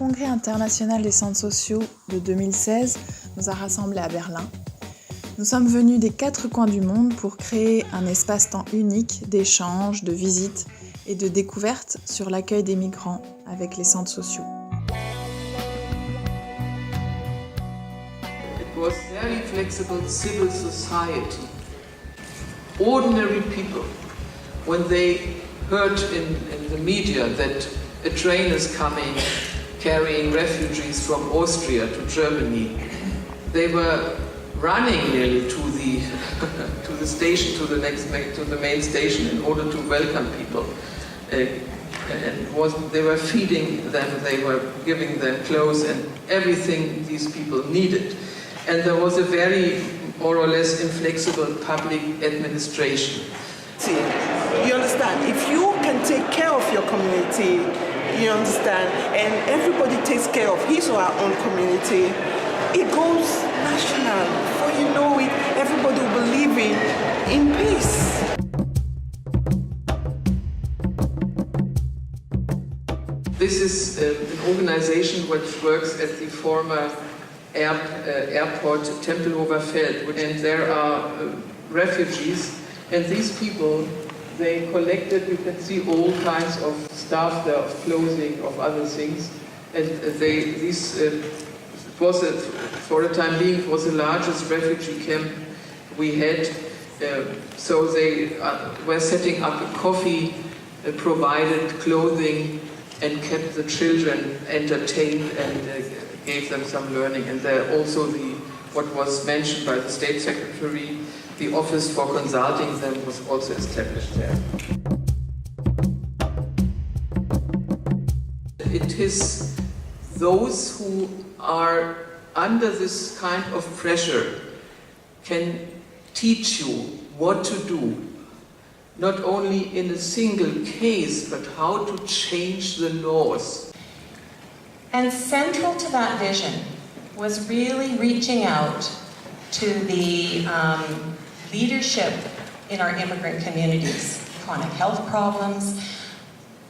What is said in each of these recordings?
congrès international des centres sociaux de 2016 nous a rassemblés à Berlin. Nous sommes venus des 4 coins du monde pour créer un espace-temps unique d'échanges, de visites et de découvertes sur l'accueil des migrants avec les centres sociaux. It was very flexible civil society. Ordinary people, when they heard in the media that a train is coming carrying refugees from Austria to Germany, they were running nearly to the station, to the main station, in order to welcome people. They were feeding them, they were giving them clothes and everything these people needed. And there was a very more or less inflexible public administration. See, you understand, if you can take care of your community, you understand, and everybody takes care of his or her own community, it goes national. Before you know it, everybody will be living in peace. This is an organization which works at the former airport Tempelhofer Feld, and there are refugees, and these people, they collected, you can see all kinds of stuff there, of clothing, of other things, and for the time being, it was the largest refugee camp we had. So they were setting up a coffee, provided clothing, and kept the children entertained and gave them some learning. And there also what was mentioned by the State Secretary, the Office for Consulting them was also established there. It is those who are under this kind of pressure can teach you what to do, not only in a single case, but how to change the laws. And central to that vision was really reaching out to the leadership in our immigrant communities, chronic health problems,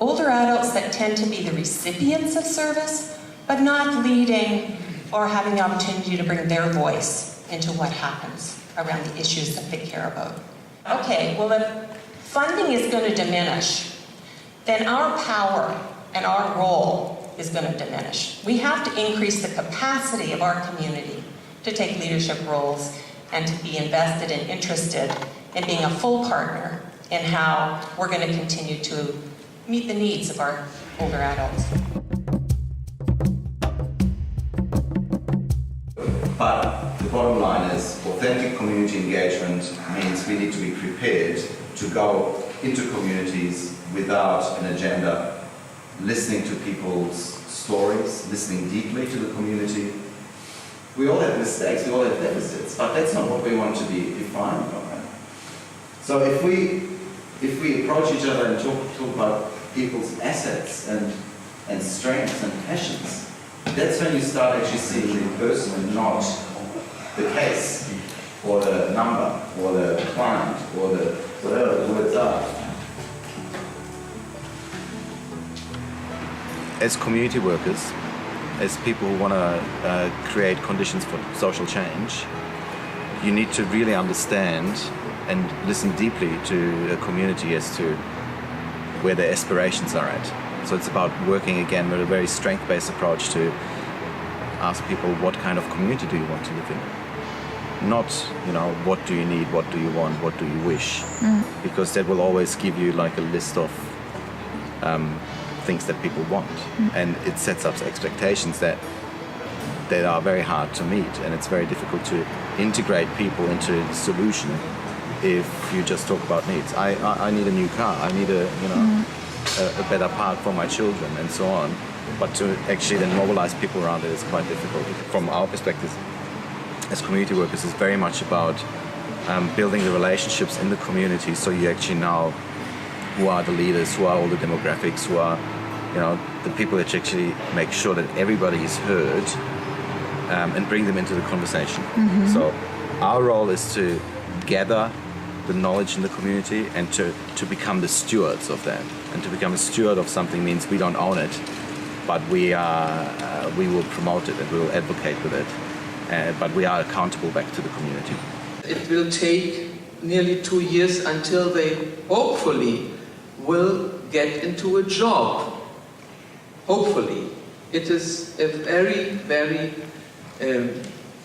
older adults that tend to be the recipients of service, but not leading or having the opportunity to bring their voice into what happens around the issues that they care about. Okay, well, if funding is going to diminish, then our power and our role is going to diminish. We have to increase the capacity of our community to take leadership roles and to be invested and interested in being a full partner in how we're going to continue to meet the needs of our older adults. But the bottom line is authentic community engagement means we need to be prepared to go into communities without an agenda, listening to people's stories, listening deeply to the community. We all have mistakes, we all have deficits, but that's not what we want to be defined by. So if we approach each other and talk about people's assets and strengths and passions, that's when you start actually seeing the person and not the case, or the number, or the client, or the whatever the words are. As community workers, as people who want to create conditions for social change, you need to really understand and listen deeply to a community as to where their aspirations are at. So it's about working again with a very strength-based approach to ask people, what kind of community do you want to live in? Not, what do you need, what do you want, what do you wish? Because that will always give you like a list of things that people want. And it sets up expectations that are very hard to meet, and it's very difficult to integrate people into the solution if you just talk about needs. I need a new car, I need a better park for my children, and so on. But to actually then mobilize people around it is quite difficult. From our perspective as community workers, it's very much about building the relationships in the community, so you actually know who are the leaders, who are all the demographics, who are the people that actually make sure that everybody is heard, and bring them into the conversation. So our role is to gather the knowledge in the community and to become the stewards of that. And to become a steward of something means we don't own it, but we will promote it and we will advocate with it. But we are accountable back to the community. It will take nearly 2 years until they hopefully will get into a job. Hopefully. It is a very, very,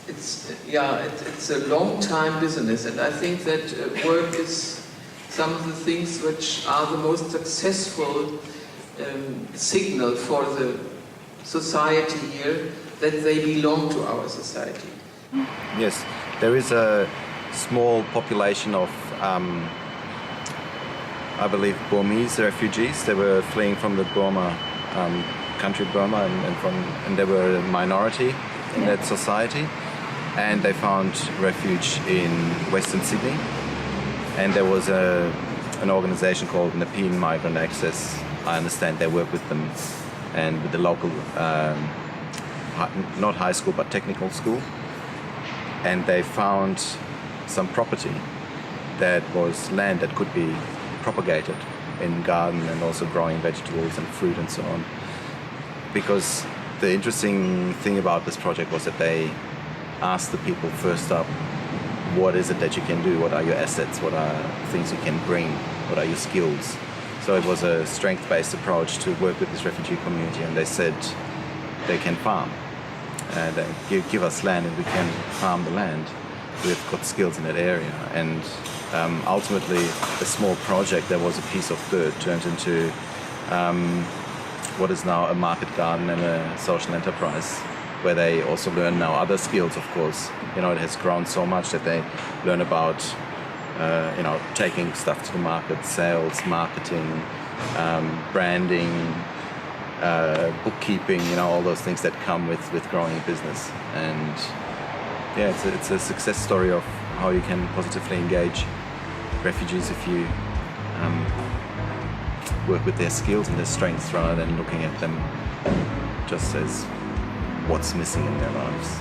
it's a long time business, and I think that work is some of the things which are the most successful signal for the society here that they belong to our society. Yes, there is a small population of, I believe, Burmese refugees. They were fleeing from the Burma, country Burma, and they were a minority in that society. And they found refuge in Western Sydney. And there was an organization called Nepean Migrant Access. I understand they work with them and with the local, not high school, but technical school. And they found some property that was land that could be propagated in garden and also growing vegetables and fruit and so on. Because the interesting thing about this project was that they asked the people first up, what is it that you can do? What are your assets? What are things you can bring? What are your skills? So it was a strength-based approach to work with this refugee community, and they said they can farm. They give us land and we can farm the land. We've got skills in that area. And ultimately, a small project that was a piece of dirt turned into what is now a market garden and a social enterprise, where they also learn now other skills, of course. You know, it has grown so much that they learn about, taking stuff to the market, sales, marketing, branding, bookkeeping, all those things that come with growing a business. And yeah, it's a success story of how you can positively engage refugees if you work with their skills and their strengths rather than looking at them just as what's missing in their lives.